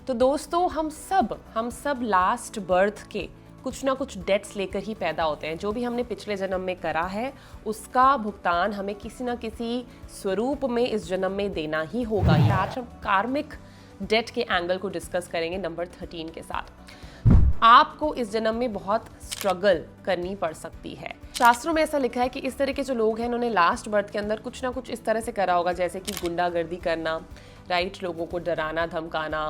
तो दोस्तों हम सब लास्ट बर्थ के कुछ ना कुछ डेट्स लेकर ही पैदा होते हैं। जो भी हमने पिछले जन्म में करा है उसका भुगतान हमें किसी ना किसी स्वरूप में इस जन्म में देना ही होगा। आज हम कार्मिक डेट के एंगल को डिस्कस करेंगे नंबर 13 के साथ। आपको इस जन्म में बहुत स्ट्रगल करनी पड़ सकती है। शास्त्रों में ऐसा लिखा है कि इस तरह के जो लोग हैं उन्होंने लास्ट बर्थ के अंदर कुछ ना कुछ इस तरह से करा होगा, जैसे कि गुंडागर्दी करना, राइट, लोगों को डराना धमकाना,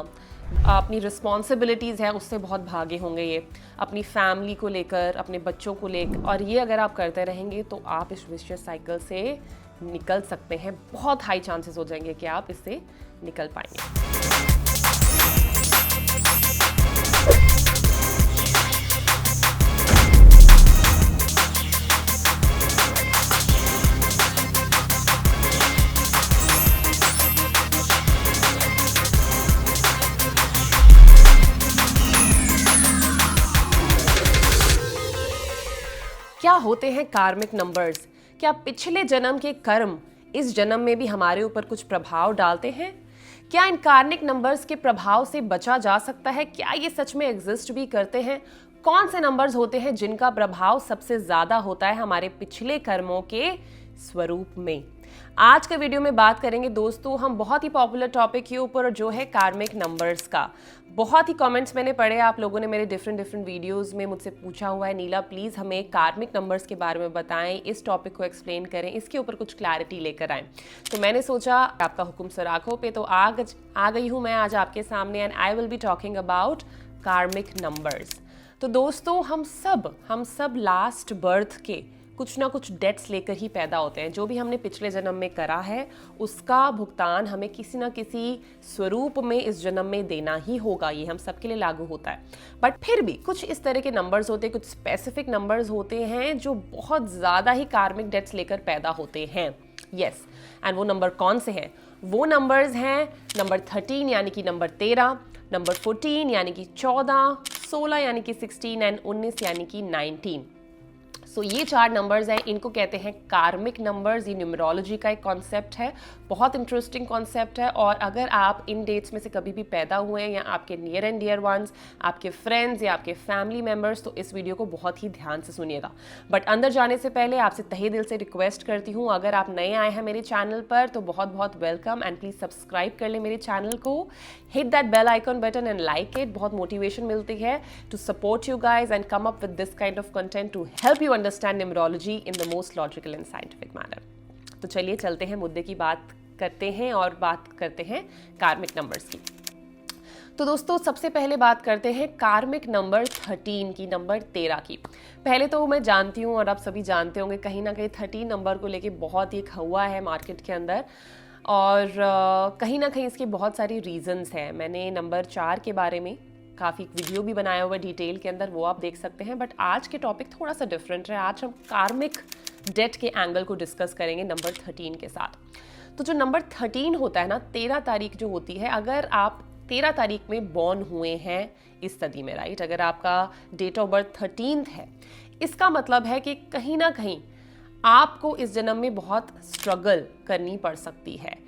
अपनी रिस्पॉन्सिबिलिटीज़ है उससे बहुत भागे होंगे ये, अपनी फैमिली को लेकर, अपने बच्चों को लेकर। और ये अगर आप करते रहेंगे तो आप इस विशियस साइकिल से निकल सकते हैं। बहुत हाई चांसेस हो जाएंगे कि आप इससे निकल पाएंगे। क्या होते हैं कार्मिक नंबर्स? क्या पिछले जन्म के कर्म इस जन्म में भी हमारे ऊपर कुछ प्रभाव डालते हैं? क्या इन कार्मिक नंबर्स के प्रभाव से बचा जा सकता है? क्या ये सच में एग्जिस्ट भी करते हैं? कौन से नंबर्स होते हैं जिनका प्रभाव सबसे ज्यादा होता है हमारे पिछले कर्मों के स्वरूप में? आज के वीडियो में बात करेंगे दोस्तों हम बहुत ही पॉपुलर टॉपिक के ऊपर, जो है कार्मिक नंबर्स का। बहुत ही कमेंट्स मैंने पढ़े, आप लोगों ने मेरे डिफरेंट वीडियोस में मुझसे पूछा हुआ है, नीला प्लीज़ हमें कार्मिक नंबर्स के बारे में बताएं, इस टॉपिक को एक्सप्लेन करें, इसके ऊपर कुछ क्लैरिटी लेकर आएँ। तो मैंने सोचा आपका हुक्म सर आंखों पे, तो आ गई हूँ मैं आज आपके सामने, and I will be talking about कार्मिक नंबर्स। तो दोस्तों हम सब लास्ट बर्थ के कुछ ना कुछ डेट्स लेकर ही पैदा होते हैं। जो भी हमने पिछले जन्म में करा है उसका भुगतान हमें किसी ना किसी स्वरूप में इस जन्म में देना ही होगा। ये हम सबके लिए लागू होता है। बट फिर भी कुछ इस तरह के नंबर्स होते हैं, कुछ स्पेसिफिक नंबर्स होते हैं जो बहुत ज़्यादा ही कार्मिक डेट्स लेकर पैदा होते हैं। यस, एंड वो नंबर कौन से हैं? वो नंबर्स हैं नंबर 13 यानी कि नंबर 13, नंबर 14 यानी कि 14, 16 यानी कि 16 एंड 19 यानी कि 19। सो ये 4 नंबर्स हैं, इनको कहते हैं कार्मिक नंबर्स। ये न्यूमरोलॉजी का एक कॉन्सेप्ट है, बहुत इंटरेस्टिंग कॉन्सेप्ट है। और अगर आप इन डेट्स में से कभी भी पैदा हुए हैं, या आपके नियर एंड डियर वंस, आपके फ्रेंड्स या आपके फैमिली मेम्बर्स, तो इस वीडियो को बहुत ही ध्यान से सुनिएगा। बट अंदर जाने से पहले आपसे तहे दिल से रिक्वेस्ट करती हूँ, अगर आप नए आए हैं मेरे चैनल पर तो बहुत बहुत वेलकम, एंड प्लीज़ सब्सक्राइब कर ले मेरे चैनल को, hit that bell icon button and like it. बहुत मोटिवेशन मिलती है to support you guys and come up with this kind of content to help you understand numerology in the most logical and scientific manner. तो चलिए चलते हैं, मुद्दे की बात करते हैं और बात करते हैं कार्मिक नंबर्स की। तो दोस्तों सबसे पहले बात करते हैं कार्मिक नंबर 13 की, नंबर 13 की। पहले तो मैं जानती हूँ और आप सभी जानते होंगे, कहीं ना कहीं 13 नंबर को लेके बहुत ही एक हवा है मार्केट के अंदर, और कहीं ना कहीं इसकी बहुत सारी रीजंस हैं। मैंने नंबर 4 के बारे में काफ़ी वीडियो भी बनाया हुआ डिटेल के अंदर, वो आप देख सकते हैं। बट आज के टॉपिक थोड़ा सा डिफरेंट है। आज हम कार्मिक डेट के एंगल को डिस्कस करेंगे नंबर 13 के साथ। तो जो नंबर 13 होता है ना, 13 तारीख जो होती है, अगर आप 13 तारीख में बॉर्न हुए हैं इस सदी में, राइट, अगर आपका डेट ऑफ बर्थ 13 है, इसका मतलब है कि कहीं ना कहीं आपको इस जन्म में बहुत स्ट्रगल करनी पड़ सकती है।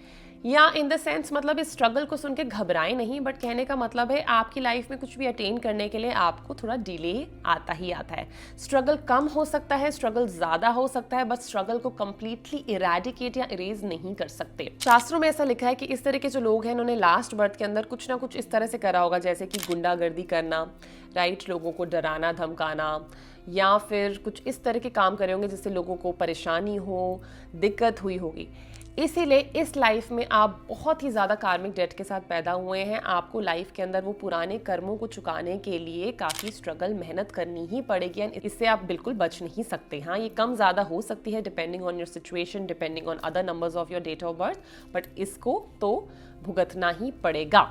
या इन द सेंस, मतलब इस स्ट्रगल को सुन के घबराएं नहीं, बट कहने का मतलब है आपकी लाइफ में कुछ भी अटेन करने के लिए आपको थोड़ा डिले आता ही आता है। स्ट्रगल कम हो सकता है, स्ट्रगल ज़्यादा हो सकता है, बट स्ट्रगल को कम्प्लीटली इरेडिकेट या इरेज नहीं कर सकते। शास्त्रों में ऐसा लिखा है कि इस तरह के जो लोग हैं उन्होंने लास्ट बर्थ के अंदर कुछ ना कुछ इस तरह से करा होगा, जैसे कि गुंडागर्दी करना, राइट, लोगों को डराना धमकाना, या फिर कुछ इस तरह के काम करे होंगे जिससे लोगों को परेशानी हो, दिक्कत हुई होगी। इसीलिए इस लाइफ में आप बहुत ही ज़्यादा कार्मिक डेट के साथ पैदा हुए हैं। आपको लाइफ के अंदर वो पुराने कर्मों को चुकाने के लिए काफ़ी स्ट्रगल, मेहनत करनी ही पड़ेगी, एंड इससे आप बिल्कुल बच नहीं सकते। हाँ, ये कम ज़्यादा हो सकती है depending on your situation, depending on other numbers of your date of birth, but इसको तो भुगतना ही पड़ेगा।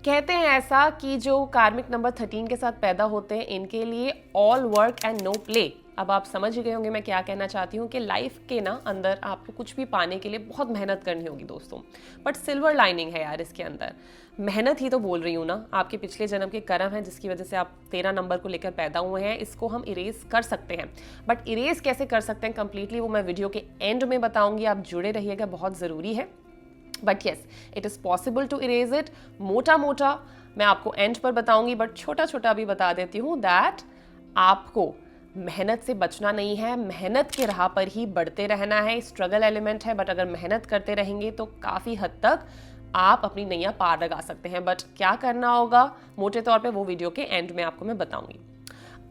कहते हैं ऐसा कि जो कार्मिक नंबर 13 के साथ पैदा होते हैं, इनके लिए all work and no play. अब आप समझ गए होंगे मैं क्या कहना चाहती हूँ, कि लाइफ के ना अंदर आपको कुछ भी पाने के लिए बहुत मेहनत करनी होगी दोस्तों, बट सिल्वर लाइनिंग है यार इसके अंदर। मेहनत ही तो बोल रही हूँ ना, आपके पिछले जन्म के कर्म हैं जिसकी वजह से आप 13 नंबर को लेकर पैदा हुए हैं, इसको हम इरेज कर सकते हैं। बट इरेज कैसे कर सकते हैं कंप्लीटली, वो मैं वीडियो के एंड में बताऊंगी, आप जुड़े रहिएगा, बहुत ज़रूरी है। But yes, it is possible to erase it. मोटा मोटा मैं आपको एंड पर बताऊंगी, बट छोटा छोटा अभी बता देती हूँ दैट आपको मेहनत से बचना नहीं है, मेहनत के राह पर ही बढ़ते रहना है। स्ट्रगल एलिमेंट है, बट अगर मेहनत करते रहेंगे तो काफ़ी हद तक आप अपनी नैया पार लगा सकते हैं। बट क्या करना होगा मोटे तौर पे वो वीडियो के एंड में आपको मैं बताऊंगी।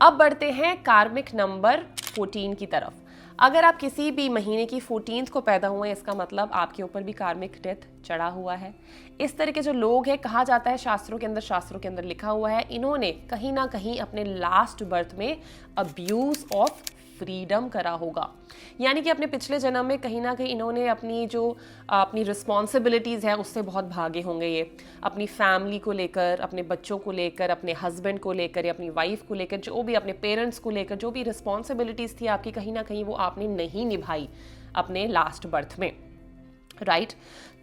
अब बढ़ते हैं कार्मिक नंबर 14 की तरफ। अगर आप किसी भी महीने की 14th को पैदा हुए हैं, इसका मतलब आपके ऊपर भी कार्मिक डेथ चढ़ा हुआ है। इस तरह के जो लोग हैं, कहा जाता है शास्त्रों के अंदर लिखा हुआ है, इन्होंने कहीं ना कहीं अपने लास्ट बर्थ में अब्यूज ऑफ फ्रीडम करा होगा। यानी कि अपने पिछले जन्म में कहीं ना कहीं इन्होंने अपनी रिस्पॉन्सिबिलिटीज़ है उससे बहुत भागे होंगे। ये अपनी फैमिली को लेकर, अपने बच्चों को लेकर, अपने हस्बैंड को लेकर या अपनी वाइफ को लेकर, जो भी अपने पेरेंट्स को लेकर जो भी रिस्पॉन्सिबिलिटीज़ थी आपकी, कहीं ना कहीं वो आपने नहीं निभाई अपने लास्ट बर्थ में, राइट।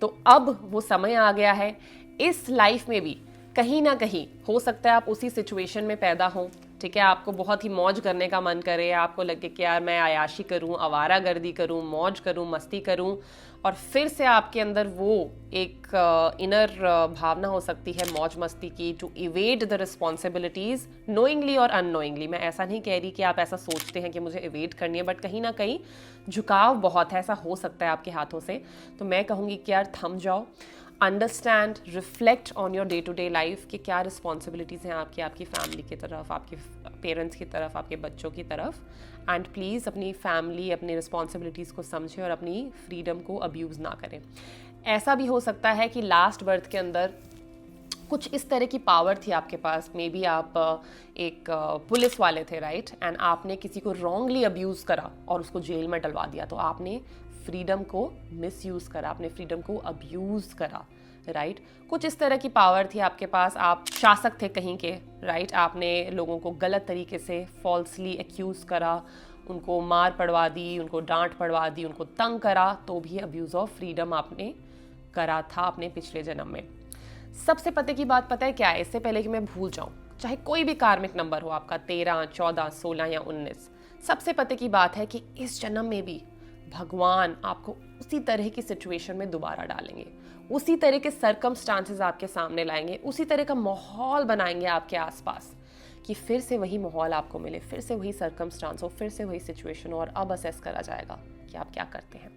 तो अब वो समय आ गया है, इस लाइफ में भी कहीं ना कहीं हो सकता है आप उसी सिचुएशन में पैदा हो, ठीक है। आपको बहुत ही मौज करने का मन करे, आपको लगे कि यार मैं अयाशी करूं, आवारागर्दी करूं, मौज करूं, मस्ती करूं, और फिर से आपके अंदर वो एक इनर भावना हो सकती है मौज मस्ती की, to evade the responsibilities knowingly और अननोइंगली। मैं ऐसा नहीं कह रही कि आप ऐसा सोचते हैं कि मुझे इवेड करनी है, बट कहीं ना कहीं झुकाव बहुत है, ऐसा हो सकता है आपके हाथों से। तो मैं कहूँगी कि यार थम जाओ, understand, reflect on your day to day life कि क्या रिस्पॉन्सिबिलिटीज़ हैं आपकी फैमिली की तरफ, आपके पेरेंट्स की तरफ, आपके बच्चों की तरफ, एंड प्लीज़ अपनी फैमिली, अपनी रिस्पॉन्सिबिलिटीज़ को समझें और अपनी फ्रीडम को अब्यूज़ ना करें। ऐसा भी हो सकता है कि लास्ट बर्थ के अंदर कुछ इस तरह की पावर थी आपके पास, मे बी आप एक पुलिस वाले थे, राइट, एंड आपने किसी को रॉन्गली अब्यूज़ करा और उसको जेल में डलवा दिया, तो आपने फ्रीडम को मिसयूज़ करा, आपने फ्रीडम को अब्यूज़ करा, राइट। कुछ इस तरह की पावर थी आपके पास, आप शासक थे कहीं के, राइट, आपने लोगों को गलत तरीके से फॉल्सली एक्यूज़ करा, उनको मार पड़वा दी, उनको डांट पड़वा दी, उनको तंग करा, तो भी अब्यूज़ ऑफ फ्रीडम आपने करा था अपने पिछले जन्म में। सबसे पते की बात पता है क्या है, इससे पहले कि मैं भूल जाऊं, चाहे कोई भी कार्मिक नंबर हो आपका 13, 14, 16 या 19, सबसे पते की बात है कि इस जन्म में भी भगवान आपको उसी तरह की सिचुएशन में दोबारा डालेंगे, उसी तरह के सर्कमस्टांसेस आपके सामने लाएंगे, उसी तरह का माहौल बनाएंगे आपके आसपास कि फिर से वही माहौल आपको मिले, फिर से वही सर्कमस्टांस हो, फिर से वही सिचुएशन हो, और अब असेस करा जाएगा कि आप क्या करते हैं।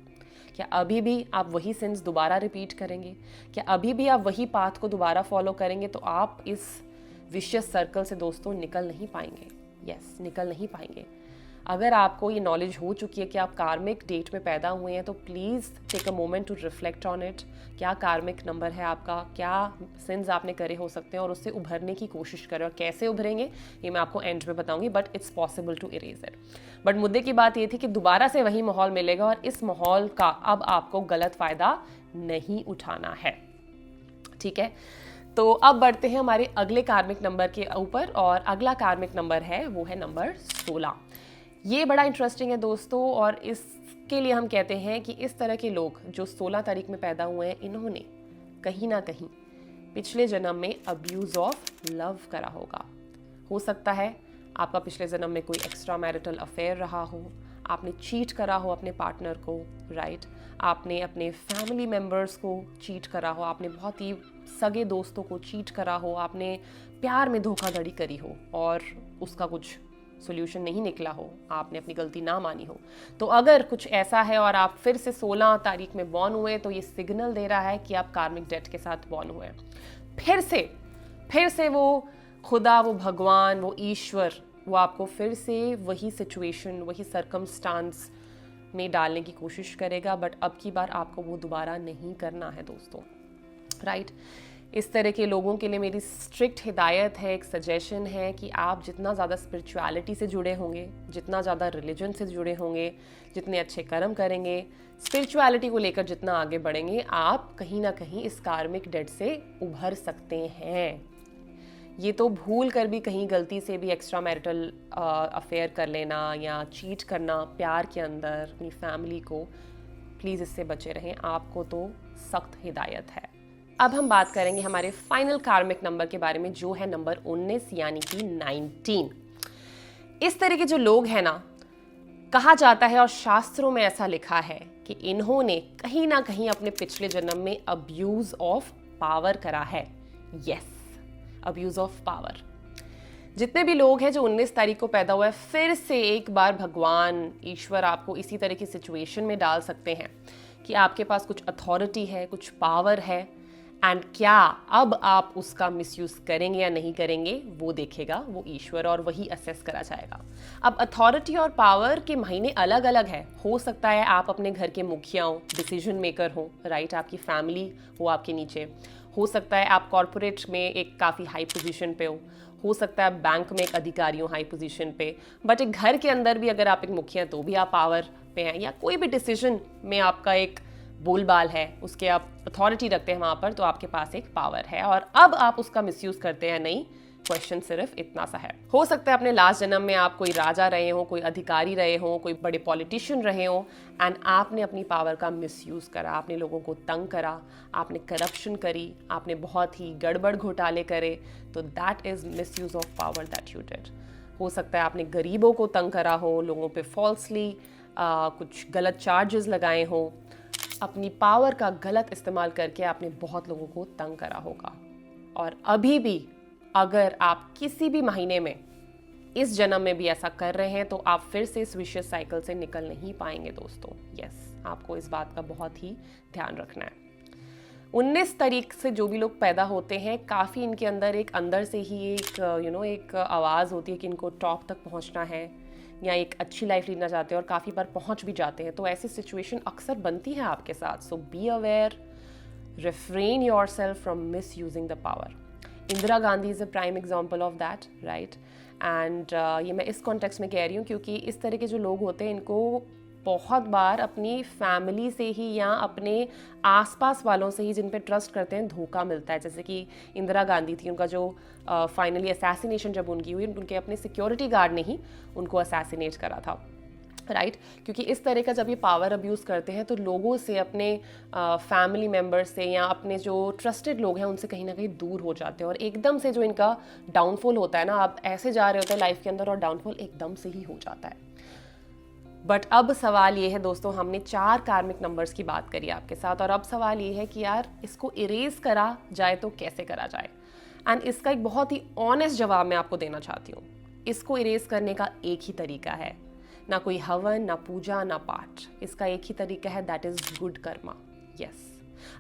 क्या अभी भी आप वही सिंस दोबारा रिपीट करेंगे? क्या अभी भी आप वही पाथ को दोबारा फॉलो करेंगे? तो आप इस विशियस सर्कल से दोस्तों निकल नहीं पाएंगे। यस, निकल नहीं पाएंगे। अगर आपको ये नॉलेज हो चुकी है कि आप कार्मिक डेट में पैदा हुए हैं, तो please take a moment to reflect on it. क्या कार्मिक नंबर है आपका, क्या सिंस आपने करे हो सकते हैं, और उससे उभरने की कोशिश करें। और कैसे उभरेंगे ये मैं आपको एंड में बताऊंगी, but it's possible to erase it. But मुद्दे की बात ये थी कि दोबारा से वही माहौल मिलेगा, और इस माहौल का अब आपको गलत फ़ायदा नहीं उठाना है, ठीक है। तो अब बढ़ते हैं हमारे अगले कार्मिक नंबर के ऊपर, और अगला कार्मिक नंबर है वो है नंबर 16। ये बड़ा इंटरेस्टिंग है दोस्तों, और इसके लिए हम कहते हैं कि इस तरह के लोग जो 16 तारीख में पैदा हुए हैं, इन्होंने कहीं ना कहीं पिछले जन्म में अब्यूज़ ऑफ लव करा होगा। हो सकता है आपका पिछले जन्म में कोई एक्स्ट्रा मैरिटल अफेयर रहा हो, आपने चीट करा हो अपने पार्टनर को, राइट, आपने अपने फैमिली मेम्बर्स को चीट करा हो, आपने बहुत ही सगे दोस्तों को चीट करा हो, आपने प्यार में धोखाधड़ी करी हो और उसका कुछ सोल्यूशन नहीं निकला हो, आपने अपनी गलती ना मानी हो। तो अगर कुछ ऐसा है और आप फिर से 16 तारीख में बॉर्न हुए, तो ये सिग्नल दे रहा है कि आप कार्मिक डेट के साथ बॉर्न हुए। फिर से वो खुदा, वो भगवान, वो ईश्वर, वो आपको फिर से वही सिचुएशन, वही सर्कमस्टांस में डालने की कोशिश करेगा, बट अब की बार आपको वो दोबारा नहीं करना है दोस्तों, राइट। इस तरह के लोगों के लिए मेरी स्ट्रिक्ट हिदायत है, एक सजेशन है कि आप जितना ज़्यादा स्पिरिचुअलिटी से जुड़े होंगे, जितना ज़्यादा रिलीजन से जुड़े होंगे, जितने अच्छे कर्म करेंगे, स्पिरिचुअलिटी को लेकर जितना आगे बढ़ेंगे, आप कहीं ना कहीं इस कार्मिक डेट से उभर सकते हैं। ये तो भूल कर भी कहीं गलती से भी एक्स्ट्रा मैरिटल अफेयर कर लेना या चीट करना प्यार के अंदर अपनी फैमिली को, प्लीज़ इससे बचे रहें, आपको तो सख्त हिदायत है। अब हम बात करेंगे हमारे फाइनल कार्मिक नंबर के बारे में, जो है नंबर 19 यानी कि 19। इस तरह के जो लोग हैं ना, कहा जाता है और शास्त्रों में ऐसा लिखा है कि इन्होंने कहीं ना कहीं अपने पिछले जन्म में अब्यूज ऑफ पावर करा है। Yes, abuse of power. जितने भी लोग हैं जो 19 तारीख को पैदा हुआ है, फिर से एक बार भगवान ईश्वर आपको इसी तरह की सिचुएशन में डाल सकते हैं कि आपके पास कुछ अथॉरिटी है, कुछ पावर है, एंड क्या अब आप उसका मिसयूज़ करेंगे या नहीं करेंगे वो देखेगा वो ईश्वर, और वही असेस करा जाएगा। अब अथॉरिटी और पावर के महीने अलग अलग है। हो सकता है आप अपने घर के मुखिया हो, डिसीजन मेकर हो, राइट, आपकी फैमिली हो आपके नीचे। हो सकता है आप कॉरपोरेट में एक काफ़ी हाई पोजीशन पे हो सकता है बैंक में एक अधिकारी हो हाई पोजीशन पे, बट एक घर के अंदर भी अगर आप एक मुखिया तो भी आप पावर पे हैं, या कोई भी डिसीजन में आपका एक बोलबाल है, उसके आप अथॉरिटी रखते हैं वहाँ पर, तो आपके पास एक पावर है, और अब आप उसका मिसयूज़ करते हैं नहीं, क्वेश्चन सिर्फ इतना सा है। हो सकता है अपने लास्ट जन्म में आप कोई राजा रहे हो, कोई अधिकारी रहे हो, कोई बड़े पॉलिटिशियन रहे हो, एंड आपने अपनी पावर का मिसयूज़ करा, आपने लोगों को तंग करा, आपने करप्शन करी, आपने बहुत ही गड़बड़ घोटाले करे, तो that is misuse of power that you did. हो सकता है आपने गरीबों को तंग करा हो, लोगों पे फॉल्सली कुछ गलत चार्जेस लगाए हों, अपनी पावर का गलत इस्तेमाल करके आपने बहुत लोगों को तंग करा होगा। और अभी भी अगर आप किसी भी महीने में इस जन्म में भी ऐसा कर रहे हैं तो आप फिर से इस विशियस साइकिल से निकल नहीं पाएंगे दोस्तों। यस, आपको इस बात का बहुत ही ध्यान रखना है। 19 तारीख से जो भी लोग पैदा होते हैं, काफ़ी इनके अंदर एक अंदर से ही एक एक आवाज़ होती है कि इनको टॉप तक पहुंचना है या एक अच्छी लाइफ जीना चाहते हैं, और काफ़ी बार पहुंच भी जाते हैं। तो ऐसी सिचुएशन अक्सर बनती है आपके साथ। So be aware, refrain your self from misusing the power. Indira Gandhi is a prime example of that, right. And ये मैं इस कॉन्टेक्स्ट में कह रही हूँ क्योंकि इस तरह के जो लोग होते हैं इनको बहुत बार अपनी फैमिली से ही या अपने आसपास वालों से ही जिन पे ट्रस्ट करते हैं धोखा मिलता है। जैसे कि इंदिरा गांधी थी, उनका जो फाइनली असैसिनेशन जब उनकी हुई, उनके अपने सिक्योरिटी गार्ड ने ही उनको असैसिनेट करा था, राइट। क्योंकि इस तरह का जब ये पावर अब्यूज़ करते हैं तो लोगों से, अपने फैमिली मेम्बर्स से या अपने जो ट्रस्टेड लोग हैं उनसे कहीं ना कहीं दूर हो जाते हैं, और एकदम से जो इनका डाउनफॉल होता है ना, आप ऐसे जा रहे होते हैं लाइफ के अंदर और डाउनफॉल एकदम से ही हो जाता है। बट अब सवाल ये है दोस्तों, हमने 4 कार्मिक नंबर्स की बात करी आपके साथ, और अब सवाल ये है कि यार इसको इरेज करा जाए तो कैसे करा जाए। एंड इसका एक बहुत ही ऑनेस्ट जवाब मैं आपको देना चाहती हूँ। इसको इरेज करने का एक ही तरीका है, ना कोई हवन, ना पूजा, ना पाठ। इसका एक ही तरीका है, that is good Karma. Yes,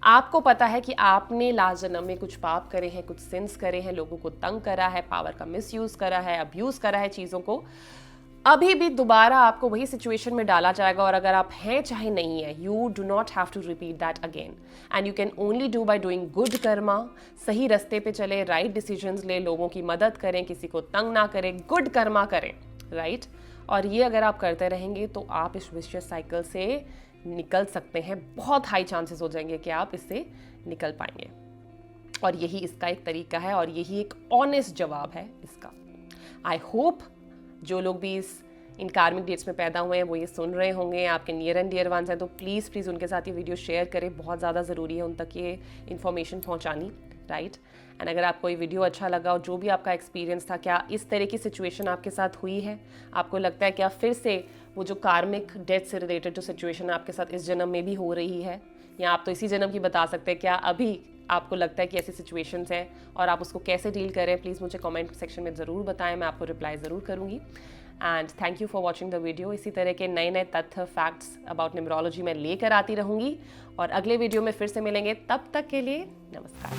आपको पता है कि आपने लास्ट जन्म में कुछ पाप करे हैं, कुछ सिंस करे हैं, लोगों को तंग करा है, पावर का मिसयूज करा है, अब्यूज करा है चीज़ों को। अभी भी दोबारा आपको वही सिचुएशन में डाला जाएगा, और अगर आप हैं चाहे नहीं है, you do not have to repeat that again, and you can only do by doing good karma. सही रास्ते पे चले, राइट डिसीजंस ले, लोगों की मदद करें, किसी को तंग ना करें, गुड कर्मा करें, राइट। और ये अगर आप करते रहेंगे तो आप इस विशियस साइकिल से निकल सकते हैं। बहुत हाई चांसेस हो जाएंगे कि आप इससे निकल पाएंगे, और यही इसका एक तरीका है, और यही एक ऑनेस्ट जवाब है इसका। आई होप जो लोग भी इन कार्मिक डेट्स में पैदा हुए हैं वो ये सुन रहे होंगे, आपके नियर एंड डियर वंस हैं, तो प्लीज़ उनके साथ ये वीडियो शेयर करें। बहुत ज़्यादा ज़रूरी है उन तक ये इन्फॉर्मेशन पहुंचानी, राइट। एंड अगर आपको ये वीडियो अच्छा लगा, और जो भी आपका एक्सपीरियंस था, क्या इस तरह की सिचुएशन आपके साथ हुई है, आपको लगता है क्या फिर से वो जो कार्मिक डेथ से रिलेटेड जो सिचुएशन आपके साथ इस जन्म में भी हो रही है, या आप तो इसी जन्म की बता सकते हैं, क्या अभी आपको लगता है कि ऐसी सिचुएशंस हैं और आप उसको कैसे डील करें, प्लीज़ मुझे कमेंट सेक्शन में ज़रूर बताएं, मैं आपको रिप्लाई ज़रूर करूँगी। And thank you for watching the video. इसी तरह के नए नए तथ्य, फैक्ट्स अबाउट न्यूमरोलॉजी मैं लेकर आती रहूँगी, और अगले वीडियो में फिर से मिलेंगे। तब तक के लिए नमस्कार।